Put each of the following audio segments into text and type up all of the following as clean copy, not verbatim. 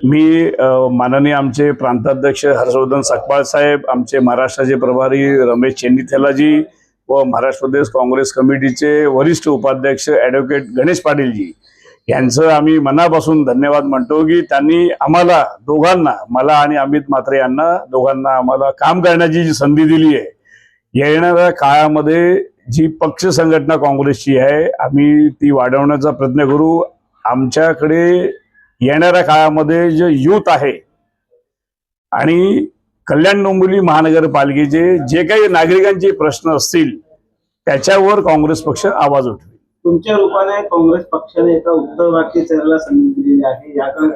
मी माननीय आमचे प्रांताध्यक्ष हर्षवर्धन सकपाळ साहेब, आमचे महाराष्ट्राचे प्रभारी रमेश चेन्नीथेलाजी व महाराष्ट्र प्रदेश काँग्रेस कमिटीचे वरिष्ठ उपाध्यक्ष ॲडव्होकेट गणेश पाटीलजी यांचं आम्ही मनापासून धन्यवाद म्हणतो की त्यांनी आम्हाला दोघांना, मला आणि अमित म्हात्रे यांना दोघांना आम्हाला काम करण्याची जी संधी दिली आहे. येणाऱ्या काळामध्ये जी पक्ष संघटना काँग्रेसची आहे आम्ही ती वाढवण्याचा प्रयत्न करू. आमच्याकडे येणाऱ्या काळामध्ये जे युथ आहे आणि कल्याण डोंबिवली महानगरपालिकेचे जे काही नागरिकांचे प्रश्न असतील त्याच्यावर काँग्रेस पक्ष आवाज उठवेल. तुमच्या रूपाने काँग्रेस पक्षाने एका उत्तर भारतीय चेहऱ्याला संधी दिलेली आहे, याकडे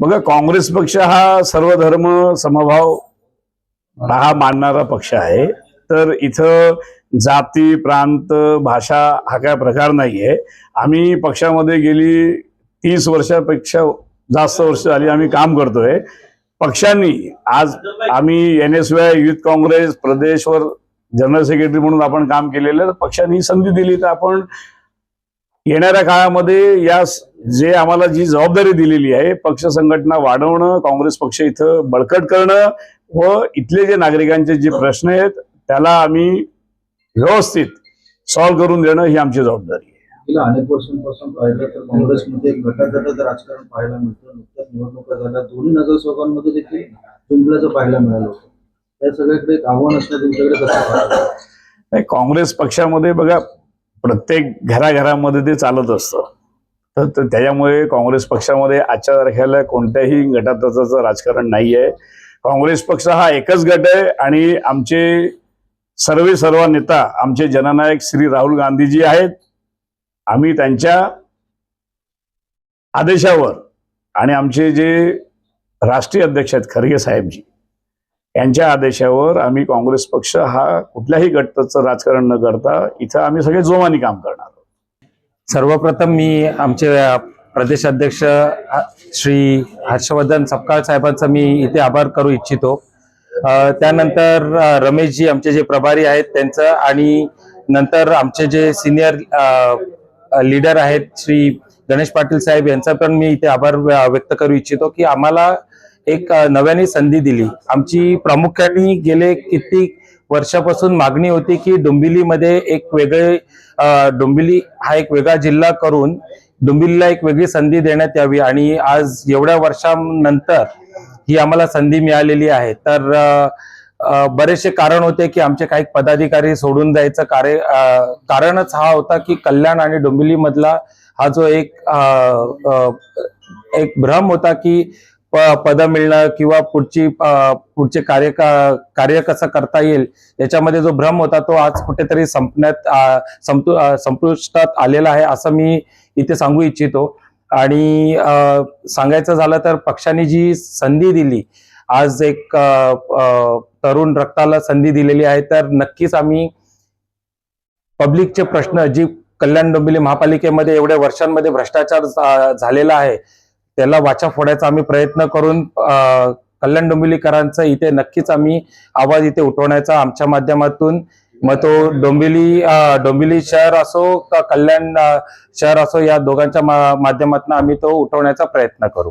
बघा, काँग्रेस पक्ष हा सर्व धर्म समभाव हा मानणारा पक्ष आहे. तर इथं जाती, प्रांत, भाषा हा काय प्रकार नाहीये. आम्ही पक्षामध्ये गेली 30 वर्षापेक्षा जास्त वर्ष झाली आम्ही काम करतोय. पक्षांनी आज आम्ही NSY युथ काँग्रेस प्रदेशवर जनरल सेक्रेटरी म्हणून आपण काम केलेलं. पक्षांनी संधी दिली तर आपण येणाऱ्या काळामध्ये या जे आम्हाला जी जबाबदारी दिलेली आहे पक्ष संघटना वाढवणं, काँग्रेस पक्ष इथं बळकट करणं व इथले जे नागरिकांचे जे प्रश्न आहेत त्याला आम्ही व्यवस्थित सॉल्व्ह करून देणं ही आमची जबाबदारी आहे. गेल्या अनेक वर्षांपासून पाहिलं तर काँग्रेसमध्ये गटागटाचं राजकारण पाहायला मिळतं. नुकत्याच निवडणुका झाल्या, दोन्ही नगरसेवकांमध्ये देखील जुंपल्याचं पाहायला मिळालं होतं. त्या सगळ्याकडे एक आव्हान असणं तुमच्याकडे कसं पाहता? काँग्रेस पक्षामध्ये बघा, प्रत्येक घराघरामध्ये ते चालत असतं. तर त्याच्यामुळे काँग्रेस पक्षामध्ये आजच्या तारखेला कोणत्याही गटातटाचं राजकारण नाही आहे. काँग्रेस पक्ष हा एकच गट आहे आणि आमचे सर्व नेता आमचे जननायक श्री राहुल गांधीजी आहेत. आम्ही त्यांच्या आदेशावर आणि आमचे जे राष्ट्रीय अध्यक्ष आहेत खरगे साहेबजी यांच्या आदेशावर आम्ही काँग्रेस पक्ष हा कुठल्याही गटाचं राजकारण न करता इथं आम्ही सगळे जोमाने काम करणार आहोत. सर्वप्रथम मी आमचे प्रदेश अध्यक्ष श्री हर्षवर्धन सकपाळ साहेबांचा मी इथे आभार करू इच्छितो. त्यानंतर रमेशजी आमचे जे प्रभारी आहेत त्यांचं, आणि नंतर आमचे जे सिनियर लीडर आहेत श्री गणेश पाटील साहेब यांचा पण मी इथे आभार व्यक्त करू इच्छितो की आम्हाला एक नव्याने संधी दिली. आमची प्रामुख्याने गेले कित्येक वर्षापासून मागणी होती की डोंबिवलीमध्ये एक वेगळे डोंबिवली हा एक वेगळा जिल्हा करून डोंबिवलीला एक वेगळी संधी देण्यात यावी, आणि आज एवढ्या वर्षांनंतर ही आम्हाला संधी मिळालेली आहे. तर बरेचसे कारण होते की आमचे काही पदाधिकारी सोडून जायचं कारणच हा होता की कल्याण आणि डोंबिवली मधला हा जो एक भ्रम होता की पद मिळणं किंवा पुढचे कार्य कसं करता येईल याच्यामध्ये जो भ्रम होता तो आज कुठेतरी संपुष्टात आलेला आहे असं मी इथे सांगू इच्छितो. आणि सांगायचं झालं तर पक्षाने जी संधी दिली, आज एक तरुण रक्ताला संधी दिलेली आहे, तर नक्कीच आम्ही पब्लिकचे प्रश्न जी कल्याण डोंबिवली महापालिकेमध्ये एवढ्या वर्षांमध्ये भ्रष्टाचार झालेला आहे त्याला वाचा फोडायचा आम्ही प्रयत्न करून कल्याण डोंबिवलीकरांचा इथे नक्कीच आम्ही आवाज इथे उठवण्याचा आमच्या माध्यमातून, मग तो डोंबिवली शहर असो का कल्याण शहर असो, या दोघांच्या माध्यमातून आम्ही तो उठवण्याचा प्रयत्न करू.